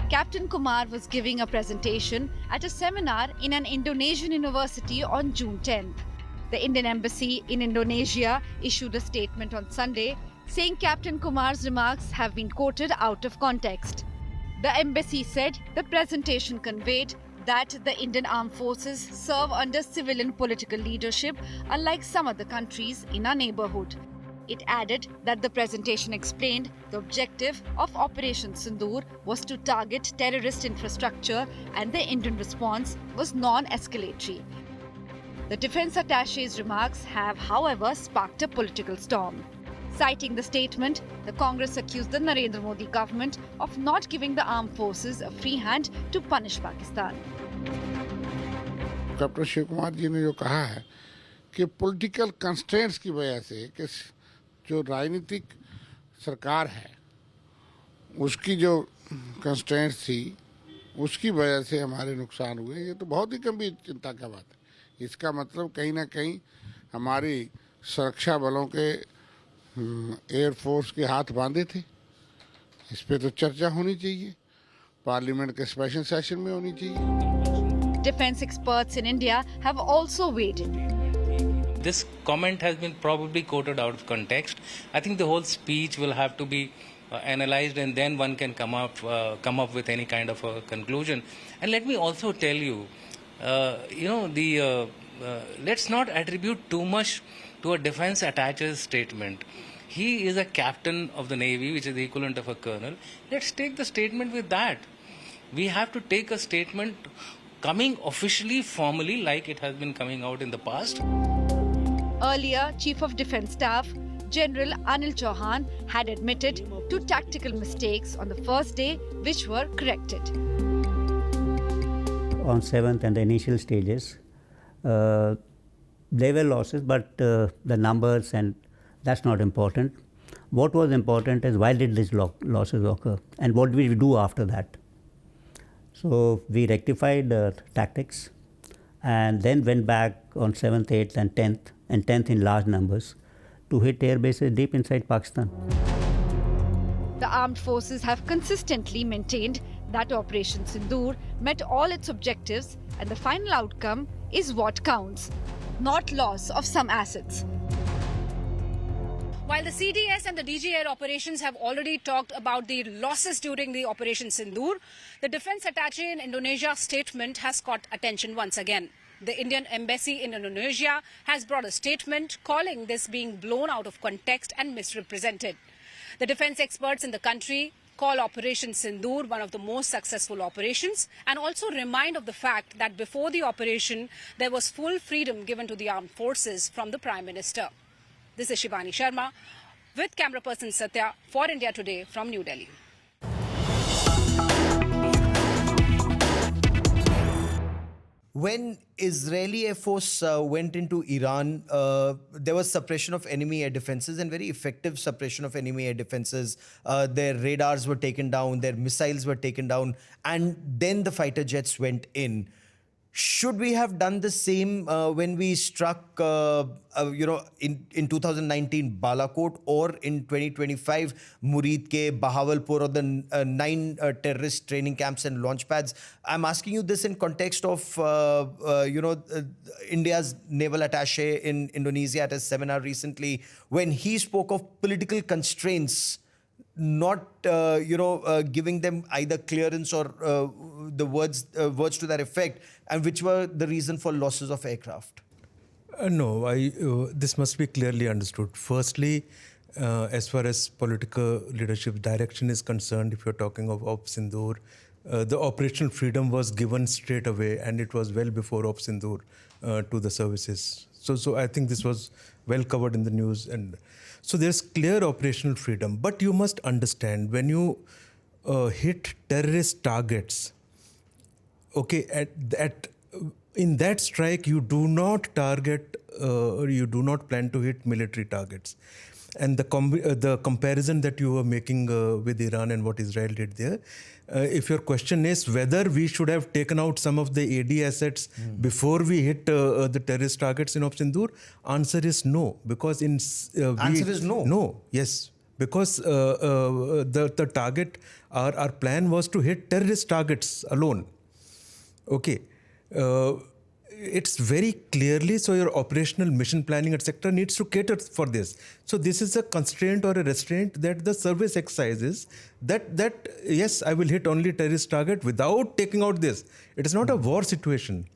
Captain Kumar was giving a presentation at a seminar in an Indonesian university on June 10th. The Indian Embassy in Indonesia issued a statement on Sunday saying Captain Kumar's remarks have been quoted out of context. The embassy said the presentation conveyed that the Indian armed forces serve under civilian political leadership, unlike some other countries in our neighborhood. It added that the presentation explained the objective of Operation Sindoor was to target terrorist infrastructure and the Indian response was non-escalatory. The defense attache's remarks have, however, sparked a political storm. Citing the statement, the Congress accused the Narendra Modi government of not giving the armed forces a free hand to punish Pakistan. Captain Shiv Kumar ji ने जो कहा है कि political constraints की वजह से कि जो राजनीतिक सरकार है उसकी जो कंस्ट्रेंट्स थी उसकी वजह से हमारे नुकसान हुए, ये तो बहुत ही गंभीर चिंता का बात है। इसका मतलब कहीं ना कहीं हमारी सुरक्षा बलों के एयरफोर्स के हाथ बांधे थे। इस पे तो चर्चा होनी चाहिए, पार्लियामेंट के स्पेशल सेशन में होनी चाहिए। Defense experts in India have also weighed in. This comment has been probably quoted out of context. I think the whole speech will have to be analyzed, and then one can come up with any kind of a conclusion. And let me also tell you, let's not attribute too much to a defense attache's statement. He is a captain of the Navy, which is the equivalent of a colonel. Let's take the statement with that. We have to take a statement coming officially, formally, like it has been coming out in the past. Earlier, Chief of Defence Staff General Anil Chauhan had admitted to tactical mistakes on the first day, which were corrected. On 7th and the initial stages, there were losses, but the numbers, and that's not important. What was important is why did these losses occur and what did we do after that. So we rectified tactics and then went back on 7th, 8th and 10th in large numbers to hit air bases deep inside Pakistan. The armed forces have consistently maintained that Operation Sindoor met all its objectives and the final outcome is what counts, not loss of some assets. While the CDS and the DG Air operations have already talked about the losses during the Operation Sindoor, the defense attache in Indonesia's statement has caught attention once again. The Indian Embassy in Indonesia has brought a statement calling this being blown out of context and misrepresented. The defense experts in the country call Operation Sindoor one of the most successful operations and also remind of the fact that before the operation, there was full freedom given to the armed forces from the Prime Minister. This is Shivani Sharma with camera person Satya for India Today from New Delhi. When Israeli Air Force went into Iran, there was suppression of enemy air defenses and very effective suppression of enemy air defenses. Their radars were taken down, their missiles were taken down, and then the fighter jets went in. Should we have done the same when we struck, in 2019 Balakot, or in 2025 Murid Ke, Bahawalpur, or the 9 terrorist training camps and launch pads? I'm asking you this in context of, India's naval attache in Indonesia at a seminar recently, when he spoke of political constraints not, giving them either clearance or the words to that effect, and which were the reason for losses of aircraft? No, this must be clearly understood. Firstly, as far as political leadership direction is concerned, if you're talking of Sindoor, the operational freedom was given straight away, and it was well before Sindoor to the services. So I think this was well covered in the news, and so there's clear operational freedom. But you must understand, when you hit terrorist targets, okay, in that strike you do not target, or you do not plan to hit military targets. And the comparison that you were making with Iran and what Israel did there, if your question is whether we should have taken out some of the AD assets before we hit the terrorist targets in Sindur, answer is no. Because answer is no? No, yes. Because the target, our plan was to hit terrorist targets alone. Okay. It's very clearly, so your operational mission planning, etc., needs to cater for this. So this is a constraint or a restraint that the service exercises, that yes, I will hit only terrorist target without taking out this. It is not a war situation.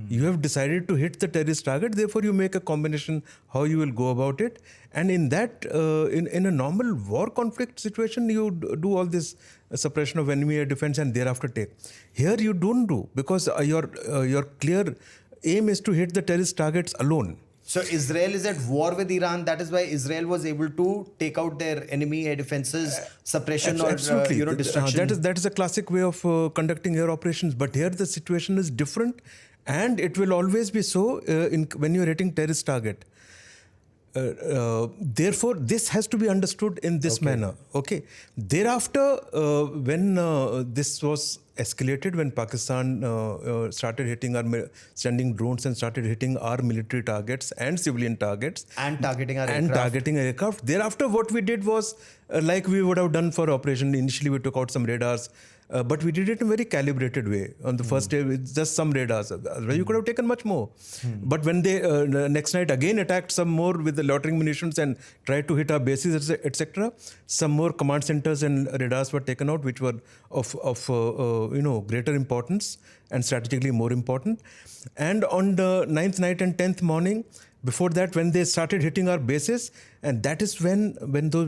You have decided to hit the terrorist target, therefore you make a combination how you will go about it. And in that, in a normal war conflict situation, you do all this suppression of enemy air defense and thereafter take. Here you don't do, because your clear aim is to hit the terrorist targets alone. So Israel is at war with Iran. That is why Israel was able to take out their enemy air defenses, suppression or destruction. That is a classic way of conducting air operations. But here the situation is different, and it will always be so when you are hitting terrorist target. Therefore, this has to be understood in this manner. Okay. Thereafter, when this was escalated, when Pakistan started sending drones and started hitting our military targets and civilian targets and targeting our aircraft. Thereafter, what we did was like we would have done for operation. Initially, we took out some radars. But we did it in a very calibrated way. On the first day, with just some radars. You could have taken much more. But when they next night again attacked some more with the loitering munitions and tried to hit our bases, etc., some more command centers and radars were taken out, which were of greater importance and strategically more important. And on the 9th night and 10th morning, before that, when they started hitting our bases, and that is when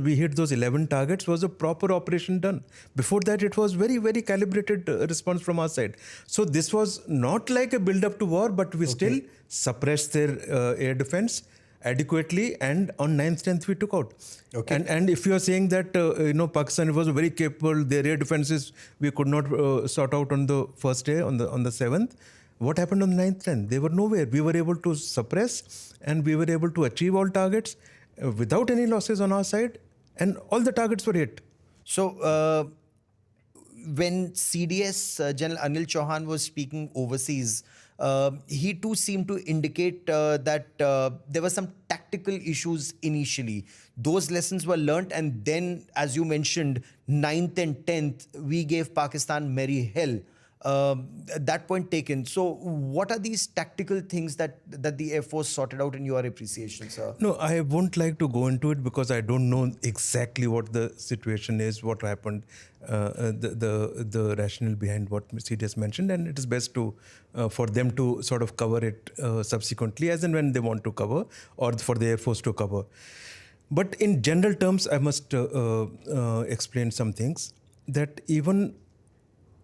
we hit those 11 targets, was a proper operation done. Before that, it was very, very calibrated response from our side. So this was not like a build-up to war, but we still suppressed their air defense adequately, and on 9th, 10th, we took out. Okay. And if you are saying that Pakistan was very capable, their air defenses we could not sort out on the first day, on the 7th. What happened on the 9th, 10th? They were nowhere. We were able to suppress, and we were able to achieve all targets without any losses on our side, and all the targets were hit. So when CDS General Anil Chauhan was speaking overseas, he too seemed to indicate that there were some tactical issues initially. Those lessons were learnt, and then, as you mentioned, 9th and 10th, we gave Pakistan merry hell. That point taken. So what are these tactical things that the Air Force sorted out in your appreciation, sir? No, I won't like to go into it because I don't know exactly what the situation is, what happened, the rationale behind what CDS mentioned, and it is best to for them to sort of cover it subsequently as and when they want to cover, or for the Air Force to cover. But in general terms, I must explain some things, that even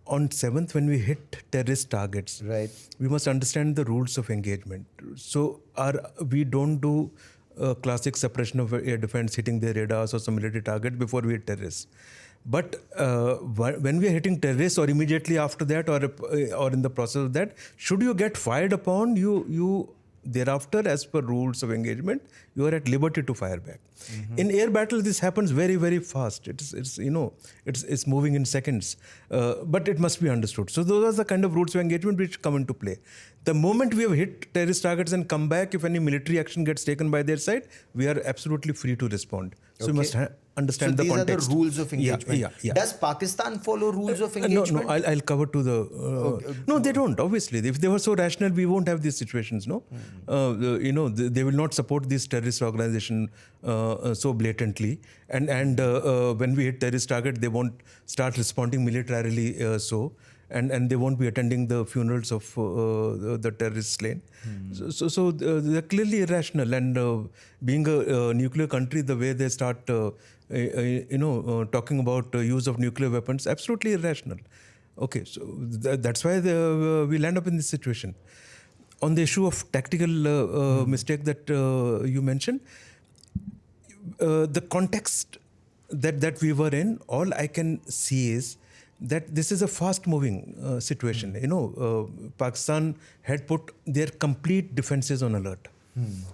on 7th, when we hit terrorist targets, right, we must understand the rules of engagement. So we don't do classic suppression of air defense, hitting their radars or some military target before we hit terrorists. But when we are hitting terrorists, or immediately after that, or in the process of that, should you get fired upon, you thereafter, as per rules of engagement, you are at liberty to fire back. In air battle, this happens very, very fast. It's moving in seconds, but it must be understood. So those are the kind of rules of engagement which come into play. The moment we have hit terrorist targets and come back, if any military action gets taken by their side, we are absolutely free to respond. So we must understand the context. These are the rules of engagement. Yeah. Does Pakistan follow rules of engagement? No, I'll cover to the... No, they don't, obviously. If they were so rational, we won't have these situations, no? They will not support this terrorist organization so blatantly. And when we hit terrorist target, they won't start responding militarily so. and they won't be attending the funerals of the terrorists slain. So they're clearly irrational. And being a nuclear country, the way they start, talking about use of nuclear weapons, absolutely irrational. Okay, so that's why we land up in this situation. On the issue of tactical mistake that you mentioned, the context that we were in, all I can see is that this is a fast-moving situation. Pakistan had put their complete defenses on alert.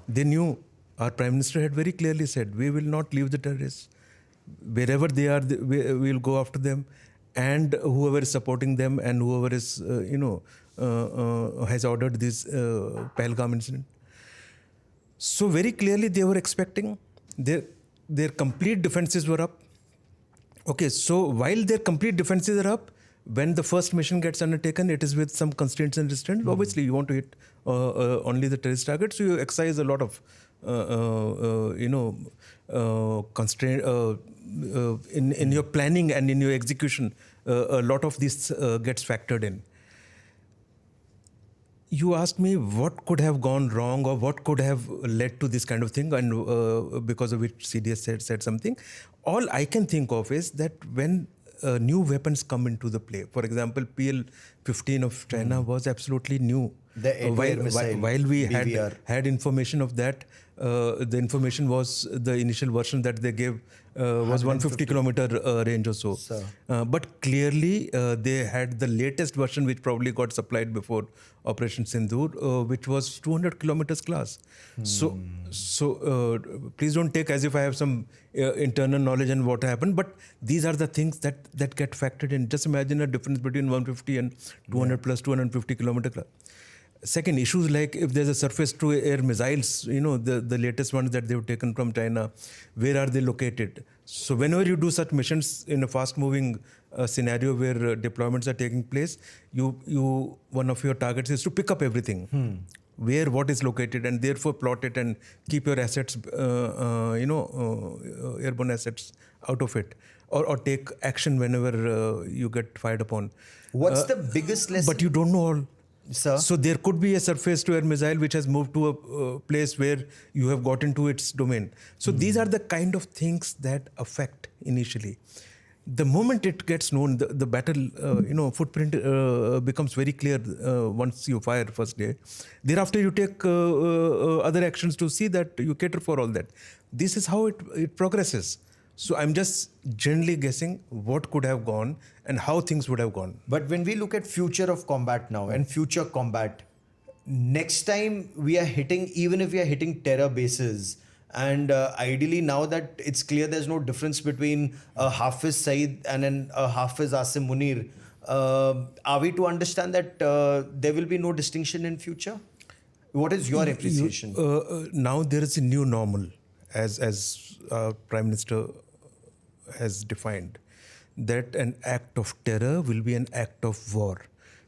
They knew, our Prime Minister had very clearly said, we will not leave the terrorists. Wherever they are, we will go after them, and whoever is supporting them and whoever is, has ordered this Pahalgam incident. So very clearly they were expecting, their complete defenses were up. Okay, so while their complete defenses are up, when the first mission gets undertaken, it is with some constraints and restraints. Obviously, you want to hit only the terrorist targets, so you excise a lot of, constraint in your planning and in your execution. A lot of this gets factored in. You asked me what could have gone wrong or what could have led to this kind of thing, and because of which CDS said something. All I can think of is that when new weapons come into the play, for example, PL-15 of China was absolutely new. While we had information of that, the information was the initial version that they gave was 150 kilometer range or so. But clearly they had the latest version, which probably got supplied before Operation Sindoor, which was 200 kilometers class. So please don't take as if I have some internal knowledge and what happened, but these are the things that get factored in. Just imagine a difference between 150 and 200 plus 250 kilometer class. Second, issues like if there's a surface-to-air missiles, the latest ones that they've taken from China, where are they located? So whenever you do such missions in a fast-moving scenario where deployments are taking place, one of your targets is to pick up everything, where what is located, and therefore plot it and keep your assets, airborne assets out of it, or take action whenever you get fired upon. What's the biggest lesson? But you don't know all. Sir? So there could be a surface-to-air missile which has moved to a place where you have got into its domain. So these are the kind of things that affect initially. The moment it gets known, the battle, footprint becomes very clear once you fire first day. Thereafter, you take other actions to see that you cater for all that. This is how it progresses. So I'm just generally guessing what could have gone and how things would have gone. But when we look at future of combat now and future combat, next time we are hitting, even if we are hitting terror bases, and ideally now that it's clear there's no difference between a Hafiz Saeed and a Hafiz Asim Munir, are we to understand that there will be no distinction in future? What is your appreciation? Now there is a new normal, as Prime Minister has defined, that an act of terror will be an act of war.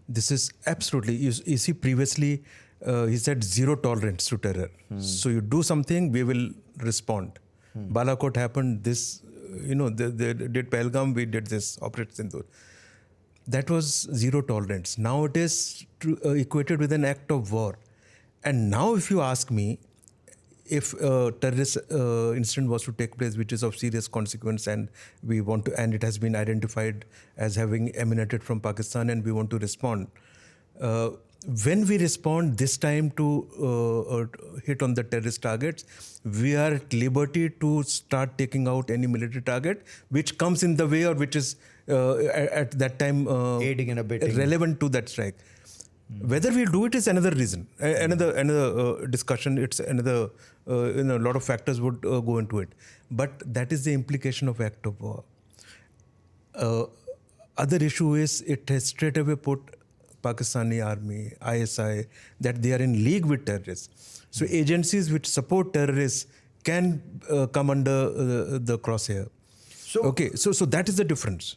This is absolutely, you see previously he said zero tolerance to terror. So you do something, we will respond. Balakot happened, this, they did Pahalgam, we did this, Operation Sindoor. That was zero tolerance. Now it is equated with an act of war. And now if you ask me, if a terrorist incident was to take place, which is of serious consequence, and we want to, and it has been identified as having emanated from Pakistan, and we want to respond. When we respond this time to hit on the terrorist targets, we are at liberty to start taking out any military target which comes in the way or which is at that time aiding and abetting, relevant to that strike. Whether we do it is another reason, another discussion. It's another, a lot of factors would go into it. But that is the implication of act of war. Other issue is it has straight away put Pakistani army, ISI, that they are in league with terrorists. So agencies which support terrorists can come under the crosshair. So that is the difference.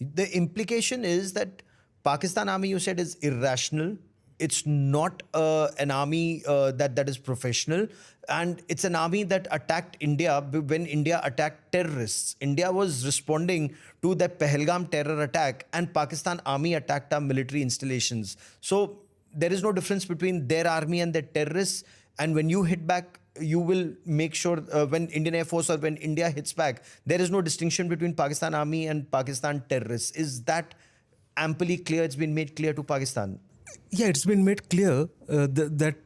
The implication is that Pakistan army, you said, is irrational. It's not an army that is professional, and it's an army that attacked India when India attacked terrorists. India was responding to that Pahalgam terror attack, and Pakistan army attacked our military installations. So there is no difference between their army and their terrorists. And when you hit back, you will make sure when Indian Air Force or when India hits back, there is no distinction between Pakistan army and Pakistan terrorists. Is that amply clear? It's been made clear to Pakistan. Yeah, it's been made clear that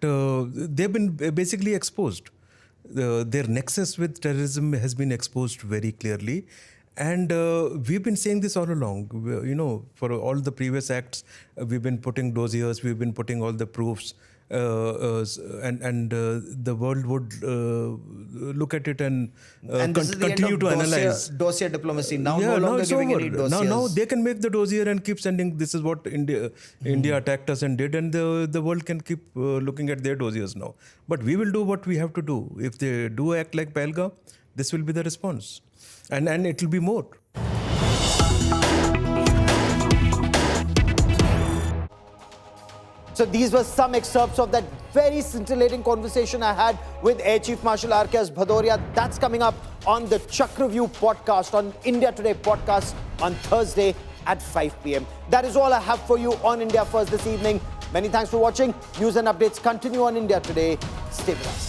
they've been basically exposed. Their nexus with terrorism has been exposed very clearly. And we've been saying this all along. You know, for all the previous acts, we've been putting dossiers, we've been putting all the proofs. And the world would look at it and continue to analyze. Dossier diplomacy. Now Yeah, no now longer it's giving over. any dossiers. Now they can make the dossier and keep sending, this is what India attacked us and did, and the world can keep looking at their dossiers now. But we will do what we have to do. If they do act like Pahalgam, this will be the response. And it will be more. So these were some excerpts of that very scintillating conversation I had with Air Chief Marshal RKS Bhadoria. That's coming up on the Chakravyuh podcast, on India Today podcast on Thursday at 5 p.m. That is all I have for you on India First this evening. Many thanks for watching. News and updates continue on India Today. Stay with us.